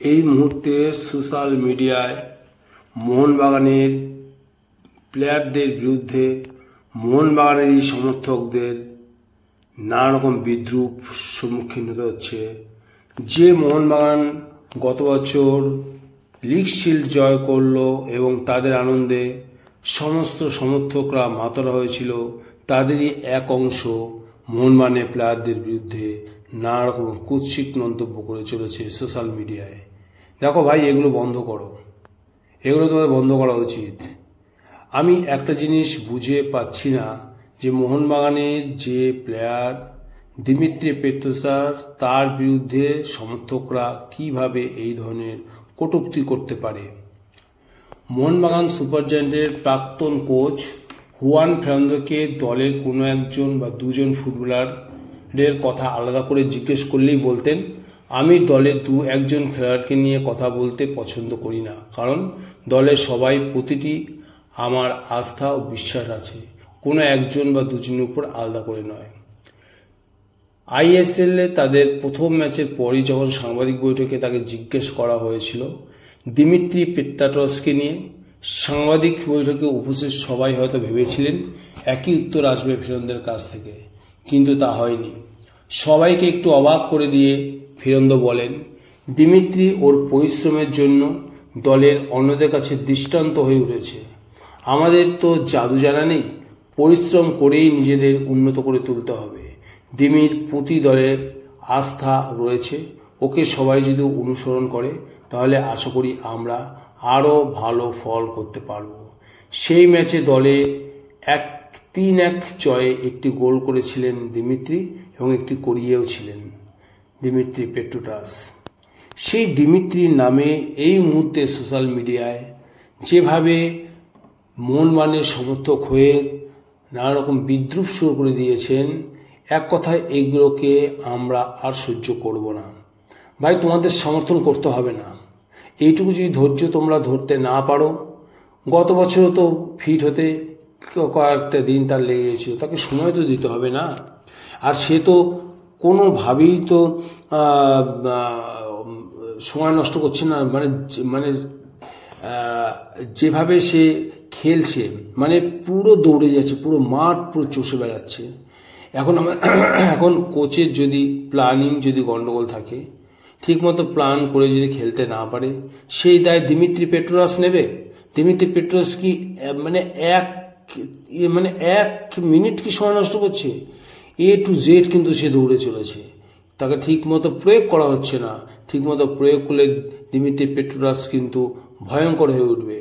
এই মুহূর্তে সোশ্যাল মিডিয়ায় মোহনবাগানের প্লেয়ারদের বিরুদ্ধে মোহনবাগানের সমর্থকদের নানা রকম বিদ্রূপ সম্মুখীন হতে হচ্ছে। যে মোহনবাগান গত বছর লিগ শিল্ড জয় করলো এবং তাদের আনন্দে সমস্ত সমর্থকরা মাতোয়ারা হয়েছিল, তাদেরই এক অংশ মোহনবাগানের প্লেয়ারদের বিরুদ্ধে নানা রকম কুৎসিত মন্তব্য করে চলেছে সোশ্যাল মিডিয়ায়। দেখো ভাই, এগুলো বন্ধ করো, এগুলো তোমাদের বন্ধ করা উচিত। আমি একটা জিনিস বুঝে পাচ্ছি না যে মোহনবাগানের যে প্লেয়ার দিমিত্রি পেট্রোসার, তার বিরুদ্ধে সমর্থকরা কিভাবে এই ধরনের কটূক্তি করতে পারে। মোহনবাগান সুপার জায়ান্টের প্রাক্তন কোচ হুয়ান ফেরান্দোকে দলের কোনো একজন বা দুজন ফুটবলারের কথা আলাদা করে জিজ্ঞেস করলেই বলতেন, আমি দলের দু একজন খেলোয়াড়কে নিয়ে কথা বলতে পছন্দ করি না, কারণ দলের সবাই প্রতিটি আমার আস্থা ও বিশ্বাস আছে, কোনো একজন বা দুজনের উপর আলাদা করে নয়। আইএসএলে তাদের প্রথম ম্যাচের পরই যখন সাংবাদিক বৈঠকে তাকে জিজ্ঞেস করা হয়েছিল দিমিত্রি পেট্রাটসকে নিয়ে, সাংবাদিক বৈঠকে উপস্থিত সবাই হয়তো ভেবেছিলেন একই উত্তর আসবে ফেরন্দের কাছ থেকে, কিন্তু তা হয়নি। সবাইকে একটু অবাক করে দিয়ে ফেরন্দ বলেন, দিমিত্রি ওর পরিশ্রমের জন্য দলের অন্যদের কাছে দৃষ্টান্ত হয়ে উঠেছে। আমাদের তো জাদু জানা নেই, পরিশ্রম করেই নিজেদের উন্নত করে তুলতে হবে। দিমির প্রতি দলের আস্থা রয়েছে, ওকে সবাই যদি অনুসরণ করে তাহলে আশা করি আমরা আরও ভালো ফল করতে পারব। সেই ম্যাচে দলে 3-1 জয়ে একটি গোল করেছিলেন দিমিত্রি এবং একটি করিয়েও ছিলেন দিমিত্রি পেট্রাটস। সেই দিমিত্রির নামে এই মুহূর্তে সোশ্যাল মিডিয়ায় যেভাবে মোহনবাগানের সমর্থক হয়ে নানা রকম বিদ্রূপ শুরু করে দিয়েছেন, এক কথায় এগুলোকে আমরা আর সহ্য করব না। ভাই, তোমাদের সমর্থন করতে হবে না, এইটুকু যদি ধৈর্য তোমরা ধরতে না পারো, গত বছরও তো ফিট হতে কয়েকটা দিন তার লেগে গেছিল, তাকে সময় তো দিতে হবে না। আর সে তো কোনোভাবেই তো সময় নষ্ট করছে না, মানে যেভাবে সে খেলছে, মানে পুরো দৌড়ে যাচ্ছে, পুরো মাঠ পুরো চষে বেড়াচ্ছে। এখন কোচের যদি প্ল্যানিং যদি গন্ডগোল থাকে, ঠিকমতো প্ল্যান করে যদি খেলতে না পারে, সেই দায় দিমিত্রি পেট্রাটস নেবে? দিমিত্রি পেট্রাটস কি এক মিনিট কি সময় নষ্ট করছে? A to Z কিন্তু সে দৌড়ে চলেছে, তাকে ঠিকমতো প্রয়োগ করা হচ্ছে না। ঠিকমতো প্রয়োগ করলে দিমিত্রি পেট্রাটস কিন্তু ভয়ঙ্কর হয়ে উঠবে।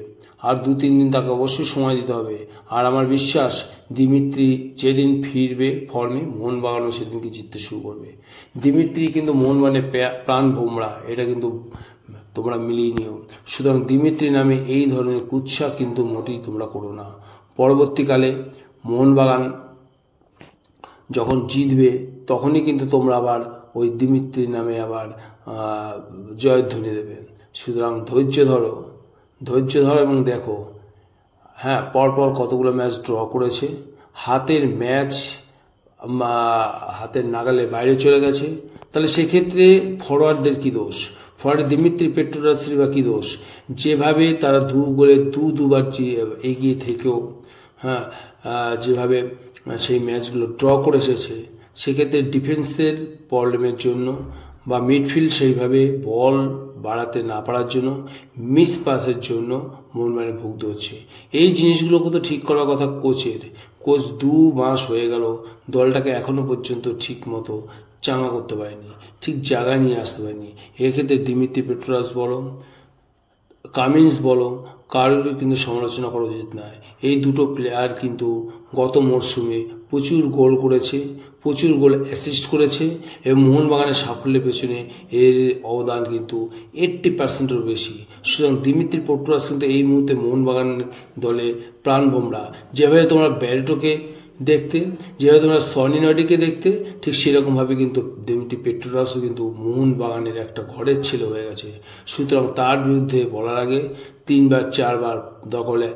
আর 2-3 দিন তাকে অবশ্যই সময় দিতে হবে। আর আমার বিশ্বাস দিমিত্রি যেদিন ফিরবে ফর্মে, মোহনবাগানও সেদিনকে জিততে শুরু করবে। দিমিত্রি কিন্তু মোহনবাগানের প্রাণ ভোমরা, এটা কিন্তু তোমরা মিলিয়ে নিও। সুতরাং দিমিত্রি নামে এই ধরনের কুৎসা কিন্তু মোটেই তোমরা করো না। পরবর্তীকালে মোহনবাগান যখন জিতবে তখনই কিন্তু তোমরা আবার ওই দিমিত্রি নামে আবার জয়ধ্বনি দেবে। সুতরাং ধৈর্য ধরো এবং দেখো। হ্যাঁ, পরপর কতগুলো ম্যাচ ড্র করেছে, হাতের ম্যাচ হাতের নাগালে বাইরে চলে গেছে, তাহলে সেক্ষেত্রে ফরওয়ার্ডদের কী দোষ? ফরওয়ার্ড দিমিত্রি পেট্রাটসের বা কী দোষ? যেভাবে তারা দুবার এগিয়ে থেকেও যেভাবে সেই ম্যাচগুলো ড্র করে এসেছে, সেক্ষেত্রে ডিফেন্সের প্রবলেমের জন্য বা মিডফিল্ড সেইভাবে বল বাড়াতে না পারার জন্য, মিস পাসের জন্য মোহনবাগানের ভুগতে হচ্ছে। এই জিনিসগুলোকে তো ঠিক করার কথা কোচের। কোচ 2 মাস হয়ে গেল, দলটাকে এখনো পর্যন্ত ঠিক মতো চাঙা করতে পারেনি, ঠিক জায়গায় নিয়ে আসতে পারেনি। এক্ষেত্রে দিমিত্রি পেট্রাটস বলো, কামিন্স বলো, কারোরই কিন্তু সমালোচনা করা উচিত নয়। এই দুটো প্লেয়ার কিন্তু গত মরশুমে প্রচুর গোল করেছে, প্রচুর গোল অ্যাসিস্ট করেছে এবং মোহনবাগানের সাফল্যের পেছনে এর অবদান কিন্তু 80%-এরও বেশি। সুতরাং দিমিত্রি পেট্রাটস কিন্তু এই মুহূর্তে মোহনবাগান দলে প্রাণভোমরা। যেভাবে তোমরা ব্যারেটোকে দেখতে, যেভাবে তোমরা সনি নডিকে দেখতে, ঠিক সেরকমভাবে কিন্তু দিমিত্রি পেট্রাটসও কিন্তু মোহনবাগানের একটা ঘরের ছেলে হয়ে গেছে। সুতরাং তার বিরুদ্ধে বলার আগে 3-4 বার দখলে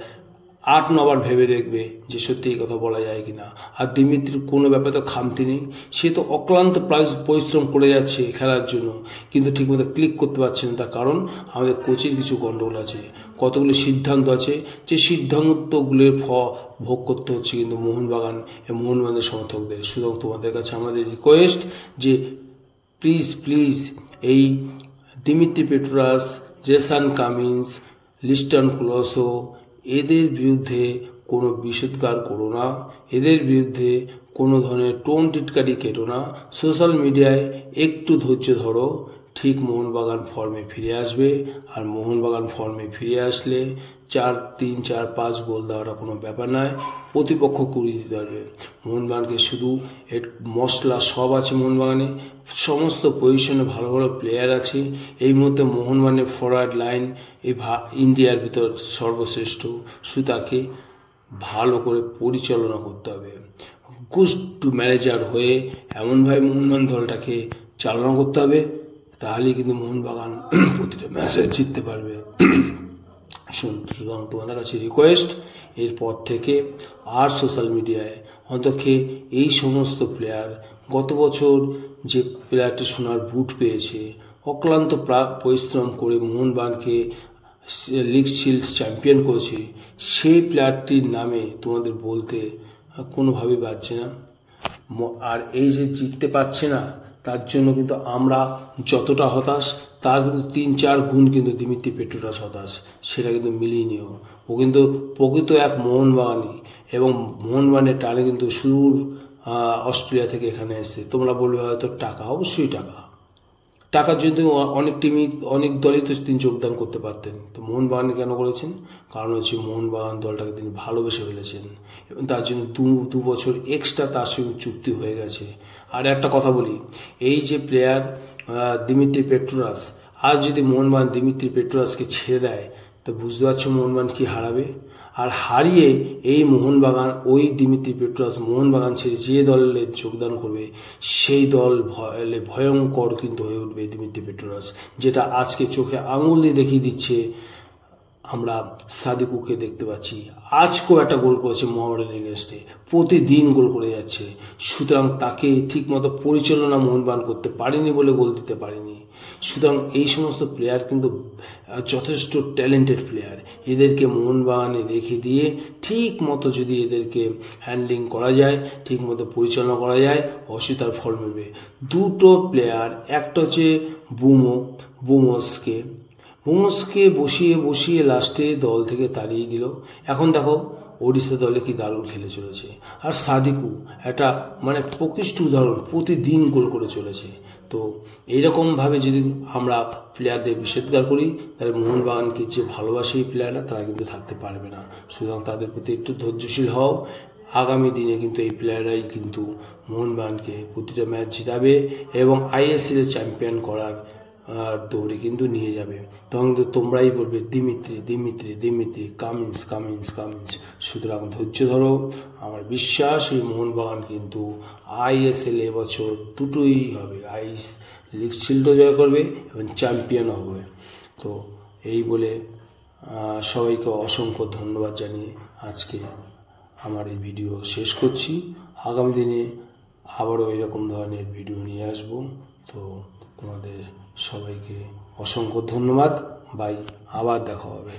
8-9 বার ভেবে দেখবে যে সত্যি এই কথা বলা যায় কিনা। আর দিমিত্রির কোনো ব্যাপারে তো খামতি নেই, সে তো অক্লান্ত পরিশ্রম করে যাচ্ছে খেলার জন্য, কিন্তু ঠিকমতো ক্লিক করতে পারছে না। তার কারণ আমাদের কোচের কিছু গন্ডগোল আছে, কতগুলো সিদ্ধান্ত আছে, যে সিদ্ধান্তগুলোর ভোগ করতে হচ্ছে কিন্তু মোহনবাগানের সমর্থকদের। সুতরাং তোমাদের কাছে আমাদের রিকোয়েস্ট যে প্লিজ এই দিমিত্রি পেট্রাস, জেসন কামিন্স, লিস্টন ক্লোসো এদের বিরুদ্ধে কোনো বিষোদ্গার করো না, এদের বিরুদ্ধে কোনো ধরনের টোন টিটকারি কেটো না। সোশ্যাল মিডিয়ায় একটু ধৈর্য ধরো, ঠিক মোহনবাগান ফর্মে ফিরে আসবে। আর মোহনবাগান ফর্মে ফিরে আসলে 3, 4, 5 গোল দেওয়াটা কোনো ব্যাপার নয়, প্রতিপক্ষ কুড়িয়ে দিতে পারবে। মোহনবাগানকে শুধু মশলা সব আছে, মোহনবাগানে সমস্ত পজিশনে ভালো ভালো প্লেয়ার আছে। এই মুহূর্তে মোহনবাগানের ফরওয়ার্ড লাইন এই ইন্ডিয়ার ভিতর সর্বশ্রেষ্ঠ, শুধু তাকে ভালো করে পরিচালনা করতে হবে। গুড ম্যানেজার হয়ে এমনভাবে মোহনবাগান দলটাকে চালনা করতে হবে, তাহলেই কিন্তু মোহনবাগান প্রতিটা ম্যাচে জিততে পারবে। সুতরাং তোমাদের কাছে রিকোয়েস্ট, এরপর থেকে আর সোশ্যাল মিডিয়ায় অন্তত এই সমস্ত প্লেয়ার, গত বছর যে প্লেয়ারটি সোনার বুট পেয়েছে, অক্লান্ত পরিশ্রম করে মোহনবাগানকে লিগ শিল্ড চ্যাম্পিয়ন করেছে, সেই প্লেয়ারটির নামে তোমাদের বলতে কোনোভাবেই বাজছে না। আর এই যে জিততে পারছে না, তার জন্য কিন্তু আমরা যতটা হতাশ, তার কিন্তু 3-4 গুণ কিন্তু দিমিত্রি পেট্রাস হতাশ, সেটা কিন্তু মিলিয়ে নিও। ও কিন্তু প্রকৃত এক মোহনবাগানই, এবং মোহনবাগানের টানে কিন্তু সুদূর অস্ট্রেলিয়া থেকে এখানে এসে। তোমরা বলবে হয়তো টাকা, অবশ্যই টাকার জন্য অনেক দলই তো তিনি যোগদান করতে পারতেন, তো মোহনবাগানে কেন করেছেন? কারণ হচ্ছে মোহনবাগান দলটাকে তিনি ভালোবেসে ফেলেছেন, এবং তার জন্য 2 বছর এক্সট্রা তার সঙ্গে চুক্তি হয়ে গেছে। আর একটা কথা বলি, এই যে প্লেয়ার দিমিত্রি পেট্রাস, আর যদি মোহনবাগান দিমিত্রি পেট্রাসকে ছেড়ে দেয়, তো বুঝতে পারছো মোহনবাগান কি হারাবে। আর হারিয়ে এই মোহনবাগান, ওই দিমিত্রি পেট্রাস মোহনবাগান ছেড়ে যে দলে যোগদান করবে, সেই দল ভয়ঙ্কর কিন্তু হয়ে উঠবে দিমিত্রি পেট্রাস, যেটা আজকে চোখে আঙুল দিয়ে দেখিয়ে দিচ্ছে। আমরা সাদিকুকে দেখতে পাচ্ছি, আজকেও একটা গোল করেছে মোহামেডানের এগেনস্টে, প্রতিদিন গোল করে যাচ্ছে। সুতরাং তাকে ঠিকমতো পরিচালনা মোহনবাগান করতে পারেনি বলে গোল দিতে পারেনি। সুতরাং এই সমস্ত প্লেয়ার কিন্তু যথেষ্ট ট্যালেন্টেড প্লেয়ার, এদেরকে মোহনবাগানে রেখে দিয়ে ঠিক মতো যদি এদেরকে হ্যান্ডলিং করা যায়, ঠিক মতো পরিচালনা করা যায়, অবশ্যই তার ফল মিলবে। 2টো প্লেয়ার, একটা হচ্ছে বুমসকে বসিয়ে লাস্টে দল থেকে তাড়িয়ে দিল। এখন দেখো ওড়িশা দলে কি দারুণ খেলে চলেছে। আর সাদিকু একটা মানে প্রকৃষ্ট উদাহরণ, প্রতিদিন গোল করে চলেছে। তো এইরকমভাবে যদি আমরা প্লেয়ারদের বিষেধগার করি, তাহলে মোহনবাগানকে যে ভালোবাসে এই প্লেয়াররা, তারা কিন্তু থাকতে পারবে না। সুতরাং তাদের প্রতি একটু ধৈর্যশীল হও। আগামী দিনে কিন্তু এই প্লেয়াররাই কিন্তু মোহনবাগানকে প্রতিটা ম্যাচ জিতাবে এবং ISL চ্যাম্পিয়ন করার দৌড়ে কিন্তু নিয়ে যাবে। তখন কিন্তু তোমরাই বলবে দিমিত্রি কামিন্স। সুতরাং ধৈর্য ধরো, আমার বিশ্বাস এই মোহনবাগান কিন্তু ISL এবছর দুটোই হবে, লিগ শিল্ডও জয় করবে এবং চ্যাম্পিয়ন হবে। তো এই বলে সবাইকে অসংখ্য ধন্যবাদ জানিয়ে আজকে আমার এই ভিডিও শেষ করছি। আগামী দিনে আবারও এরকম ধরনের ভিডিও নিয়ে আসব। তো তোমাদের সবাইকে অসংখ্য ধন্যবাদ, বাই, আবার দেখা হবে।